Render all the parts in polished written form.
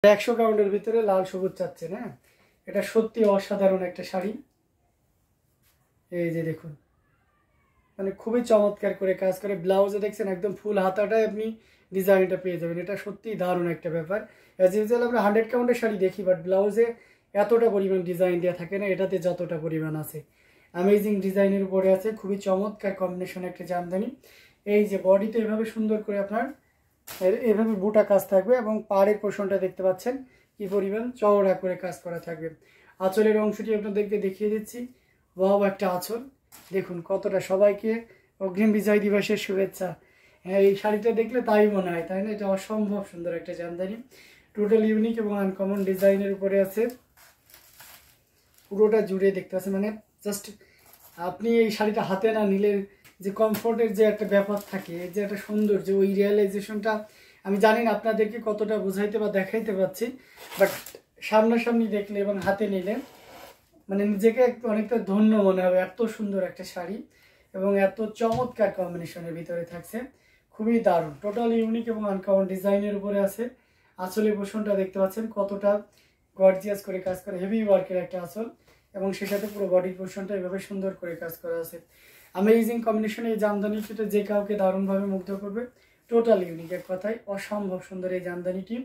100 কাউন্টের ভিতরে লাল সবুজ চাচ্ছেন। হ্যাঁ, এটা সত্যি অসাধারণ একটা শাড়ি। এই যে দেখুন, মানে খুবই চমৎকার করে কাজ করে। ব্লাউজে দেখছেন একদম ফুল হাতাটায় আপনি ডিজাইনটা পেয়ে যাবেন। এটা সত্যি দারুণ একটা ব্যাপার। অ্যাজ ইউজুয়াল আমরা 100 কাউন্টের শাড়ি দেখি, বাট ব্লাউজে এতটা পরিমাণ ডিজাইন দেওয়া থাকে না, এটাতে যতটা পরিমাণ আছে। অ্যামেজিং ডিজাইনের উপরে আছে, খুবই চমৎকার কম্বিনেশন একটা জামদানি। এই যে বডিতে এভাবে সুন্দর করে আপনার এভাবে বুটা কাজ থাকবে এবং পাড়ের পোর্শনটা দেখতে পাচ্ছেন কি পরিমাণ চওড়া করে কাজ করা থাকবে। আঁচলের অংশটি আপনাদেরকে দেখিয়ে দিচ্ছি। ওয়াও, একটা আঁচল দেখুন কতটা। সবাইকে অগ্রিম বিজয় দিবসের শুভেচ্ছা। হ্যাঁ, এই শাড়িটা দেখলে তাই মনে হয়, তাই না? এটা অসম্ভব সুন্দর একটা জামদানি, টোটাল ইউনিক এবং আনকমন ডিজাইনের উপরে আছে। পুরোটা জুড়ে দেখতে পাচ্ছেন, মানে জাস্ট আপনি এই শাড়িটা হাতে না নিলে যে কমফোর্টের যে একটা ব্যাপার থাকে, যে একটা সৌন্দর্য, ওই রিয়েলাইজেশনটা আমি জানি না আপনাদেরকে কতটা বোঝাইতে বা দেখাইতে পারছি, বাট সামনাসামনি দেখলে এবং হাতে নিলে মানে নিজেকে অনেকটা ধন্য মনে হবে। এত সুন্দর একটা শাড়ি এবং এত চমৎকার কম্বিনেশনের ভিতরে থাকছে, খুবই দারুণ, টোটাল ইউনিক এবং আনকমন ডিজাইনের উপরে আছে। আঁচলের পোর্শনটা দেখতে পাচ্ছেন কতটা গর্জিয়াস করে কাজ করে, হেভি ওয়ার্কের একটা আঁচল এবং সে সাথে পুরো বডির পোর্শনটা এভাবে সুন্দর করে কাজ করা আছে। অ্যামেজিং কম্বিনেশনে এই জামদানিটিতে যে কাউকে দারুণভাবে মুগ্ধ করবে। টোটাল ইউনিক, এক কথায় অসম্ভব সুন্দর এই জামদানিটি।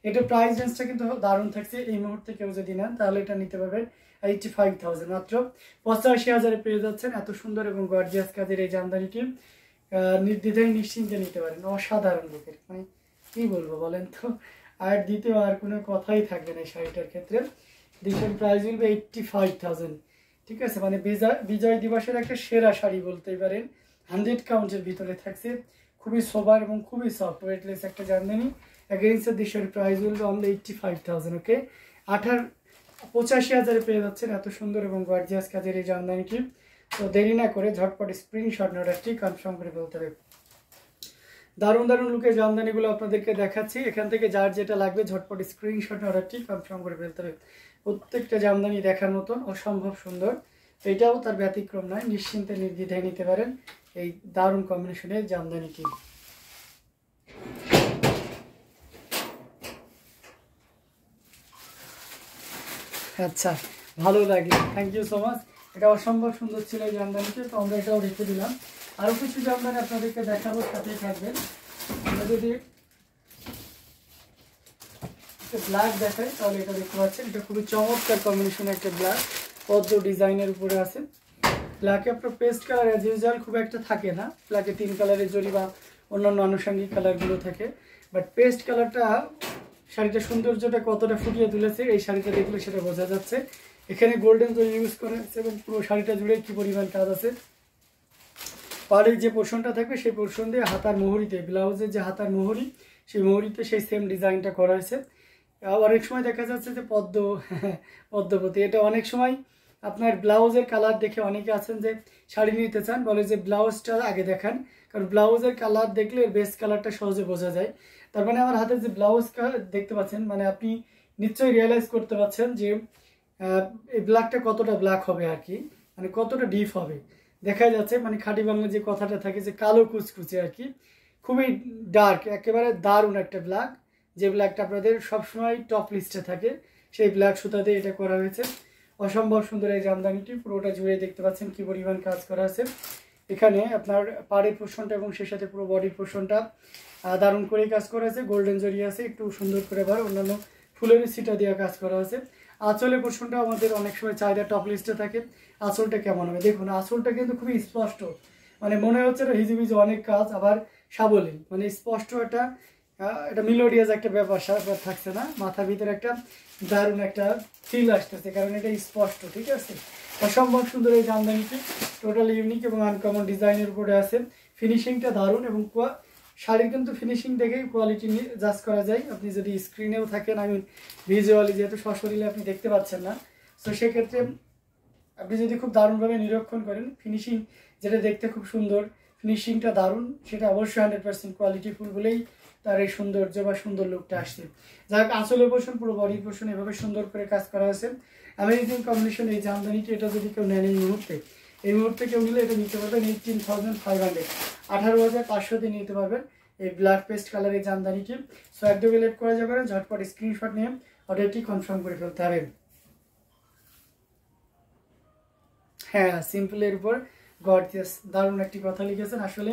এটা প্রাইস রেঞ্জটা কিন্তু দারুণ থাকছে। এই মুহূর্তে কেউ যদি নেন তাহলে এটা নিতে পারবেন 85,000, মাত্র 85,000-এ পেয়ে যাচ্ছেন এত সুন্দর এবং গর্জিয়াস কাজের এই জামদানিটি। নির্দ্বিধায় নিশ্চিন্তে নিতে পারেন। অসাধারণ লোকের, মানে কি বলবো বলেন তো, আর দ্বিতীয় আর কোনো কথাই থাকবে না এই শাড়িটার ক্ষেত্রে। দেখবেন প্রাইস বলবে 85,000, ঠিক আছে? মানে বিজয় দিবসের একটা সেরা শাড়ি বলতেই পারেন। 100 কাউন্টের ভিতরে থাকছে, খুবই সোবার এবং খুবই সফট ওয়েটলেস একটা জামদানি। এগেইনস্ট দেশের প্রাইস বলবে অনলি 85,000। ওকে, 85,000-এ পেয়ে যাচ্ছেন এত সুন্দর এবং গর্জিয়াস কাজের এই জামদানিটি। তো দেরি না করে ঝটপট স্ক্রিনশট নোটটি কনফার্ম করে বলতে হবে। দারুণ দারুণ লুকের জামদানিগুলো আপনাদেরকে দেখাচ্ছি। এখান থেকে যার যেটা লাগবে ঝটপট স্ক্রিনশট অর্ডারটি কনফার্ম করে ফেলতে হবে। প্রত্যেকটা জামদানি দেখার মতন, অসম্ভব সুন্দর। এটাও তার ব্যতিক্রম নয়, নিশ্চিন্তে নির্দ্বিধায় নিতে পারেন এই দারুণ কম্বিনেশনের জামদানিটি। আচ্ছা, ভালো লাগলো, থ্যাংক ইউ সো মাচ। এটা অসম্ভব সুন্দর ছিল এই জামদানিটি, তো আমরা এটাও রেখে দিলাম। আরও কিছু জামদানি আপনাদেরকে দেখাবো, সাথেই থাকবেন। আমরা যদি ব্ল্যাক দেখাই তাহলে এটা দেখতে পাচ্ছেন, এটা খুবই চমৎকার কম্বিনেশন একটা ব্ল্যাক পদ্ম ডিজাইনের উপরে আছে। ব্ল্যাকে আপনার পেস্ট কালার অ্যাজ ইউজুয়াল খুব একটা থাকে না, ব্ল্যাকে 3 কালারের জরি বা অন্যান্য আনুষঙ্গিক কালারগুলো থাকে, বাট পেস্ট কালারটা শাড়িটার সৌন্দর্যটা কতটা ফুটিয়ে তুলেছে এই শাড়িটা দেখলে সেটা বোঝা যাচ্ছে। এখানে গোল্ডেন জরি ইউজ করা হয়েছে এবং পুরো শাড়িটা জুড়ে কি পরিমাণ কাজ আছে। পাড়ের যে পোর্শনটা থাকবে সেই পোর্শন দিয়ে হাতার মোহরিতে, ব্লাউজের যে হাতার মোহরি, সেই মোহরিতে সেই সেম ডিজাইনটা করা হয়েছে। অনেক সময় দেখা যাচ্ছে যে পদ্মপতি, এটা অনেক সময় আপনার ব্লাউজের কালার দেখে অনেকে আছেন যে শাড়ি নিতে চান, বলে যে ব্লাউজটা আগে দেখান, কারণ ব্লাউজের কালার দেখলে বেস্ট কালারটা সহজে বোঝা যায়। তার মানে আমার হাতে যে ব্লাউজ দেখতে পাচ্ছেন, মানে আপনি নিশ্চয়ই রিয়েলাইজ করতে পারছেন যে এই ব্ল্যাকটা কতটা ব্ল্যাক হবে আর কি, মানে কতটা ডিপ হবে দেখা যাচ্ছে। মানে খাঁটি বাংলা যে কথাটা থাকে যে কালো কুচকুচে আর কি, খুবই ডার্ক, একেবারে দারুণ একটা ব্ল্যাক, যে ব্ল্যাকটা আপনাদের সবসময় টপ লিস্টে থাকে, সেই ব্ল্যাক সুতাতে এটা করা হয়েছে। অসম্ভব সুন্দর এই জামদানিটি, পুরোটা জুড়ে দেখতে পাচ্ছেন কি পরিমাণ কাজ করা আছে। এখানে আপনার পাড়ের পোর্শনটা এবং সেই সাথে পুরো বডির পোর্শনটা দারুণ করে কাজ করা আছে। গোল্ডেন জরি আছে একটু সুন্দর করে, আবার অন্যান্য ফুলের সিটা দিয়ে কাজ করা আছে। আঁচলের পোর্শনটা আমাদের অনেক সময় চাহিদা টপ লিস্টে থাকে। আঁচলটা কেমন হবে দেখুন, আঁচলটা কিন্তু খুবই স্পষ্ট, মানে মনে হচ্ছে না হিজিবিজি অনেক কাজ, আবার সাবলীল, মানে স্পষ্ট একটা এটা মিলোডিয়াস একটা ব্যাপার থাকছে না, মাথার ভিতরে একটা দারুণ একটা ফিল আসতেছে, কারণ এটা স্পষ্ট, ঠিক আছে? অসম্ভব সুন্দর এই জামদানিটি, টোটাল ইউনিক এবং আনকমন ডিজাইনের উপরে আছে। ফিনিশিংটা দারুণ এবং শাড়ির কিন্তু ফিনিশিং দেখেই কোয়ালিটি জাজ করা যায়। আপনি যদি স্ক্রিনেও থাকেন, আমি ভিজুয়ালি যেহেতু সশরীরে আপনি দেখতে পাচ্ছেন না, তো সেক্ষেত্রে আপনি যদি খুব দারুণভাবে নিরীক্ষণ করেন, ফিনিশিং যেটা দেখতে খুব সুন্দর, ফিনিশিংটা দারুণ, সেটা অবশ্যই 100% কোয়ালিটিফুল বলেই তার এই সৌন্দর্য বা সুন্দর লুকটা আসছে। যাই হোক, আঁচলের পোর্শন পুরো বডির পোর্শন এভাবে সুন্দর করে কাজ করা হয়েছে। অ্যামেজিং কম্বিনেশন এই জামদানিটি, এটা যদি কেউ নেন এই মুহূর্তে কেউ নিলে এটা নিতে পারবেন 18,500, 18,500 দিয়ে নিতে পারবেন এই ব্ল্যাক পেস্ট কালারের জামদানিটি। সো একদম লেট করা যাবে না, ঝটপট স্ক্রিনশট নিয়ে অর্ডারটি কনফার্ম করে ফেলতে হবে। হ্যাঁ, সিম্পলের উপর গর্জিয়াস, দারুণ একটি কথা লিখেছেন। আসলে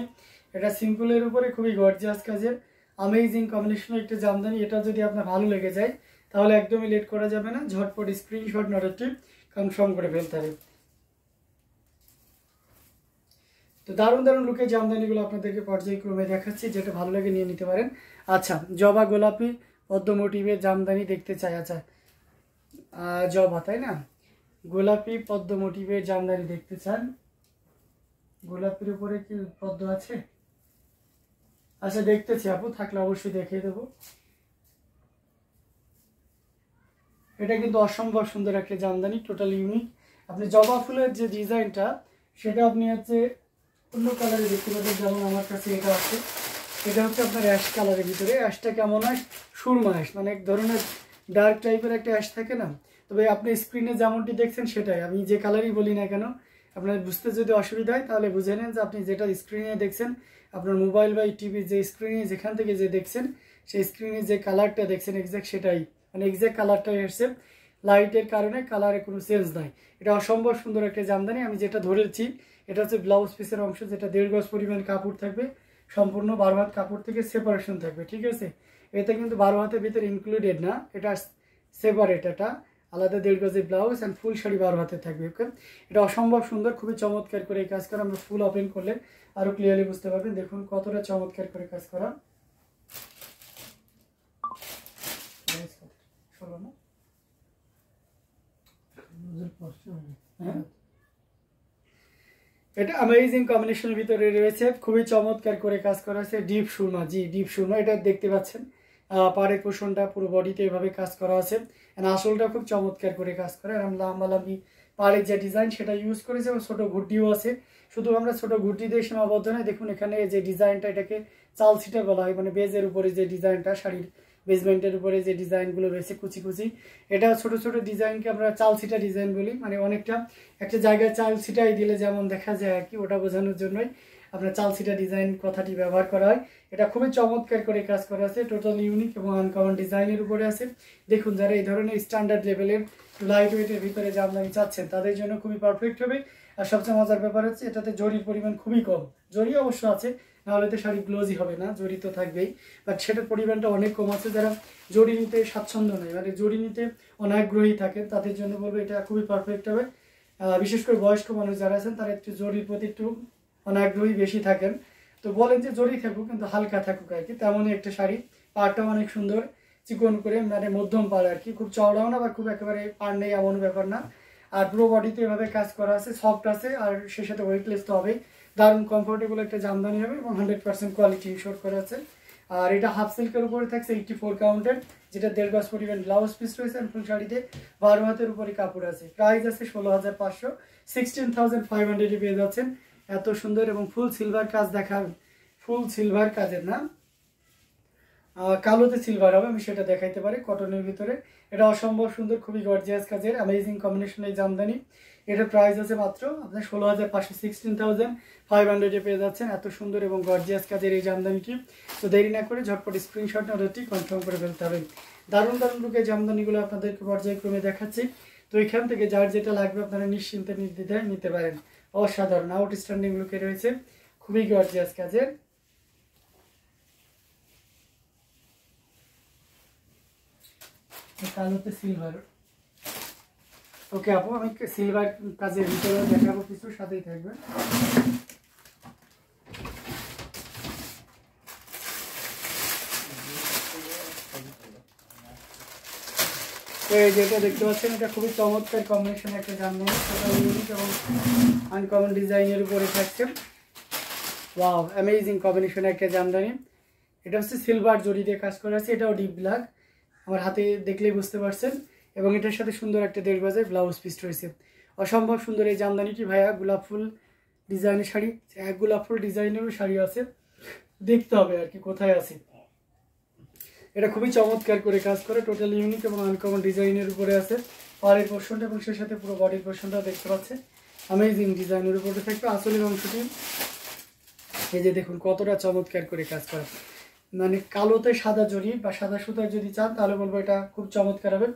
এটা সিম্পলের উপরে খুবই গর্জিয়াস কাজের অ্যামেজিং কম্বিনেশনের একটি জামদানি। এটা যদি আপনার ভালো লেগে যায় তাহলে একদমই লেট করা যাবে না, ঝটপট স্ক্রিনশট অর্ডারটি কনফার্ম করে ফেলতে হবে। তো দারুণ দারুণ লুকের জামদানিগুলো আপনাদেরকে পর্যায়ক্রমে দেখাচ্ছি, যেটা ভালো লাগে নিয়ে নিতে পারেন। আচ্ছা, জবা গোলাপি পদ্ম মোটিভের জামদানি দেখতে চাই। আচ্ছা, জবা তাই না, গোলাপি পদ্ম মোটিভের জামদানি দেখতে চান। গোলাপির উপরে কি পদ্ম আছে? আচ্ছা দেখতেছি আপু, থাকলে অবশ্যই দেখিয়ে দেবো। এটা কিন্তু অসম্ভব সুন্দর একটা জামদানি, টোটালি ইউনিক। আপনি জবা ফুলের যে ডিজাইনটা সেটা আপনি হচ্ছে অন্য কালারে দেখতে পাবেন, যেমন আমার কাছে এটা আছে। এটা হচ্ছে আপনার অ্যাশ কালারের ভিতরে। অ্যাশটা কেমন হয়? সুরমা অ্যাশ, মানে এক ধরনের ডার্ক টাইপের একটা অ্যাশ থাকে না। তবে আপনি স্ক্রিনে যেমনটি দেখছেন সেটাই, আমি যে কালারই বলি না কেন, আপনার বুঝতে যদি অসুবিধা হয় তাহলে বুঝে নেন যে আপনি যেটা স্ক্রিনে দেখছেন, আপনার মোবাইল বা টিভি যে স্ক্রিনে যেখান থেকে যে দেখছেন সেই স্ক্রিনে যে কালারটা দেখছেন এক্স্যাক্ট সেটাই, মানে এক্স্যাক্ট কালারটাই এসছে। লাইটের কারণে কালারে কোনো চেঞ্জ নাই। এটা অসম্ভব সুন্দর একটা জামদানি। আমি যেটা ধরেছি এটা হচ্ছে ব্লাউজ পিসের অংশ, যেটা 1.5 গজ পরিমাণ কাপড় থাকবে, সম্পূর্ণ 12 হাত কাপড় থেকে সেপারেশন থাকবে, ঠিক আছে। এটা কিন্তু 12 হাতের ভিতরে ইনক্লুডেড না, এটা সেপারেট, এটা আলাদা 1.5 গজের ব্লাউজ অ্যান্ড ফুল শাড়ি 12 হাতে থাকবে। ওকে, এটা অসম্ভব সুন্দর, খুবই চমৎকার করে এই কাজ করা। আমরা ফুল ওপেন করলে আরো ক্লিয়ারলি বুঝতে পারবেন, দেখুন কতটা চমৎকার করে কাজ করা। এটা অ্যামেজিং কম্বিনেশনের ভিতরে রয়েছে, খুবই চমৎকার করে কাজ করা আছে। ডিপ সুরমা, জি ডিপ সুরমা, এটা দেখতে পাচ্ছেন পাড়ের পোষণটা পুরো বডিতে এভাবে কাজ করা আছে। আসলটা খুব চমৎকার করে কাজ করা। লাম্বালাম্বি পাড়ের যে ডিজাইন সেটা ইউজ করেছে, এবং ছোটো ঘুরটিও আছে। শুধু আমরা ছোটো ঘুরটি দিয়ে সীমাবদ্ধ নয়, দেখুন এখানে যে ডিজাইনটা, এটাকে চাল সিটা বলা হয়, মানে বেজের উপরে যে ডিজাইনটা, শাড়ির বেসমেন্টের উপরে যে ডিজাইনগুলো রয়েছে কুচি কুচি, এটা ছোট ছোট ডিজাইনকে আমরা চাল সিটা ডিজাইন বলি। মানে অনেকটা একটা জায়গায় চাল সিটাই দিলে যেমন দেখা যায় আর কি, ওটা বোঝানোর জন্যই আপনার চাল সিটা ডিজাইন কথাটি ব্যবহার করা হয়। এটা খুবই চমৎকার করে কাজ করা আছে, টোটাল ইউনিক এবং আনকমন ডিজাইনের উপরে আছে। দেখুন, যারা এই ধরনের স্ট্যান্ডার্ড লেভেলের লাইট ওয়েটের ভিতরে জামদানি চাচ্ছেন তাদের জন্য খুবই পারফেক্ট হবে। আর সবচেয়ে মজার ব্যাপার হচ্ছে এটাতে জরির পরিমাণ খুবই কম। জরি অবশ্য আছে, নাহলে তো শাড়ি গ্লোজি হবে না, জরি তো থাকবেই, বাট সেটার পরিমাণটা অনেক কম আছে। যারা জরি নিতে স্বাচ্ছন্দ্য নেই, মানে জরি নিতে অনাগ্রহী থাকেন, তাদের জন্য বলবো এটা খুবই পারফেক্ট হবে। বিশেষ করে বয়স্ক মানুষ যারা আছেন তারা একটু জরির প্রতি একটু অনাগ্রহী বেশি থাকেন, তো বলেন যে জরি থাকুক কিন্তু হালকা থাকুক আর কি। তেমনই একটা শাড়ি, পাড়টা অনেক সুন্দর, চিকন করে, মানে মধ্যম পাড় আর কি, খুব চওড়াও না বা খুব একেবারে পাড় নেই এমন ব্যাপার না। আর পুরো বডিতে এভাবে কাজ করা আছে, সফট আছে, আর সে সাথে ওয়েটলেস তো হবেই। দারুণ কমফোর্টেবল একটা জামদানি হবে এবং 100% কোয়ালিটি ইনশোর করা আছে। আর এটা হাফ সিল্কের উপরে থাকছে 84 কাউন্টের, যেটা 1.5 গজ পরিমাণ ব্লাউজ পিস রয়েছে। ফুল শাড়িতে 12 হাতের উপরে কাপড় আছে। প্রাইস আছে 16,500, 16,500 পেয়ে যাচ্ছেন। এত সুন্দর এবং ফুল সিলভার কাজ দেখাবেন, ফুল সিলভার কাজের না, কালোতে সিলভার হবে, আমি সেটা দেখাইতে পারি কটনের ভিতরে। এটা অসম্ভব সুন্দর, খুবই গর্জিয়াস কাজের অ্যামেজিং কম্বিনেশন এই জামদানি। এটার প্রাইস আছে মাত্র আপনার 16,500, 16,500 পেয়ে যাচ্ছেন। এত সুন্দর এবং গর্জিয়াস কাজের এই জামদানিটি। তো দেরি না করে ঝটপট স্ক্রিনশট অর্ডারটি কনফার্ম করে ফেলতে হবে। দারুণ দারুণ লুকের জামদানিগুলো আপনাদেরকে পর্যায়ক্রমে দেখাচ্ছি। তো এখান থেকে যার যেটা লাগবে আপনারা নিশ্চিন্তে নির্দ্বিধায় নিতে পারেন। অসাধারণ আউটস্ট্যান্ডিং লুকে রয়েছে, খুবই গর্জিয়াস কাজের। কালোতে সিলভার। ওকে আপু, আমি সিলভার কাজের ভিতরে দেখাবো কিছু, সাথেই থাকবে। যেটা দেখতে পাচ্ছেন এটা খুবই চমৎকার কম্বিনেশন একটা জামদানি, ইউনিক এবং আনকমন ডিজাইনের উপরে থাকছে। ওয়াও, অ্যামেজিং কম্বিনেশন একটা জামদানি। এটা হচ্ছে সিলভার জরি দিয়ে কাজ করা আছে, এটাও ডিপ ব্ল্যাক, আমার হাতে দেখলেই বুঝতে পারছেন। এবং এটার সাথে সুন্দর একটা 1.5 গজের ব্লাউজ পিস রয়েছে। অসম্ভব সুন্দর এই জামদানিটি ভাইয়া। গোলাপ ফুল ডিজাইনের শাড়ি, এক গোলাপ ফুল ডিজাইনেরও শাড়ি আছে, দেখতে হবে আর কি কোথায় আছে। এটা খুবই চমৎকার করে কাজ করে, টোটাল ইউনিক এবং আনকমন ডিজাইনের উপরে আছে। পাড়ের পোর্শনটা এবং সেই সাথে পুরো বডির পোর্শনটা দেখতে পাচ্ছে অ্যামেজিং ডিজাইনের উপরে থাকবে। আসলের অংশটি এই যে দেখুন কতটা চমৎকার করে কাজ করা। মানে কালোতে সাদা জরি বা সাদা সুতায় যদি চান তাহলে বলবো এটা খুব চমৎকার হবে।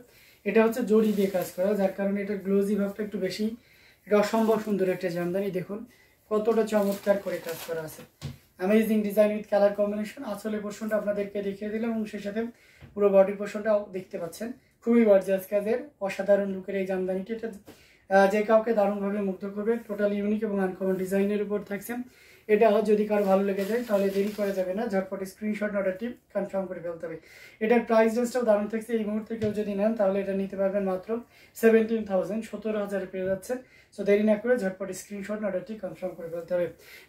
এটা হচ্ছে জরি দিয়ে কাজ করা, যার কারণে এটার গ্লোজি ভাবটা একটু বেশি। এটা অসম্ভব সুন্দর একটা জামদানি, দেখুন কতটা চমৎকার করে কাজ করা আছে। Amazing design with colour combination. আসলে পোর্শনটা আপনাদেরকে দেখিয়ে দিলাম এবং সেই সাথে পুরো বডি পোর্শনটাও দেখতে পাচ্ছেন। খুবই গর্জিয়াস কাজের অসাধারণ লুকের এই জামদানিটি, এটা যে কাউকে দারুণভাবে মুগ্ধ করবে। টোটাল ইউনিক এবং আনকমন ডিজাইনের উপর থাকছে। এটা যদি কারো ভালো লেগে যায় তাহলে দেরি করা যাবে না, ঝটপট স্ক্রিনশট অর্ডারটি কনফার্ম করে ফেলতে হবে। এটার প্রাইস রেঞ্জটাও দারুণ থাকছে। এই মুহূর্তে কেউ যদি নেন তাহলে এটা নিতে পারবেন মাত্র 17,000, 17,000 পেয়ে যাচ্ছে। সো দেরি না করে ঝটপট স্ক্রিনশট অর্ডারটি কনফার্ম করে ফেলতে হবে।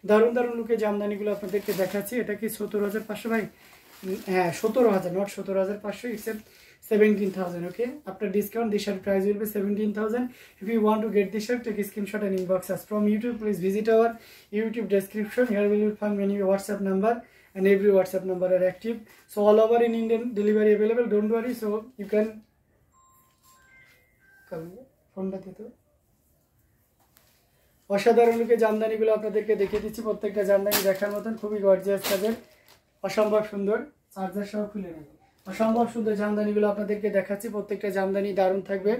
দারুণ দারুণ লুকে জামদানিগুলো আপনাদেরকে দেখাচ্ছি। এটা কি 17,500 ভাই? হ্যাঁ 17,000, not 17,500, it's 17,000. Okay, after discount the shirt price will be 17,000. If you want to get the shirt, take a screenshot and inbox us. From YouTube, please visit our YouTube description. Here we will find many WhatsApp number, and every WhatsApp number are active. So all over in Indian delivery available, don't worry. So you can phone dito. অসাধারণ লুকে জামদানিগুলো আপনাদেরকে দেখিয়ে দিচ্ছি। প্রত্যেকটা জামদানি দেখার মতন, খুবই gorgeous কাজের, অসম্ভব সুন্দর। চার্জার সহ খুলে নেব। অসম্ভব সুন্দর জামদানিগুলো আপনাদেরকে দেখাচ্ছি। প্রত্যেকটা জামদানি দারুণ থাকবে।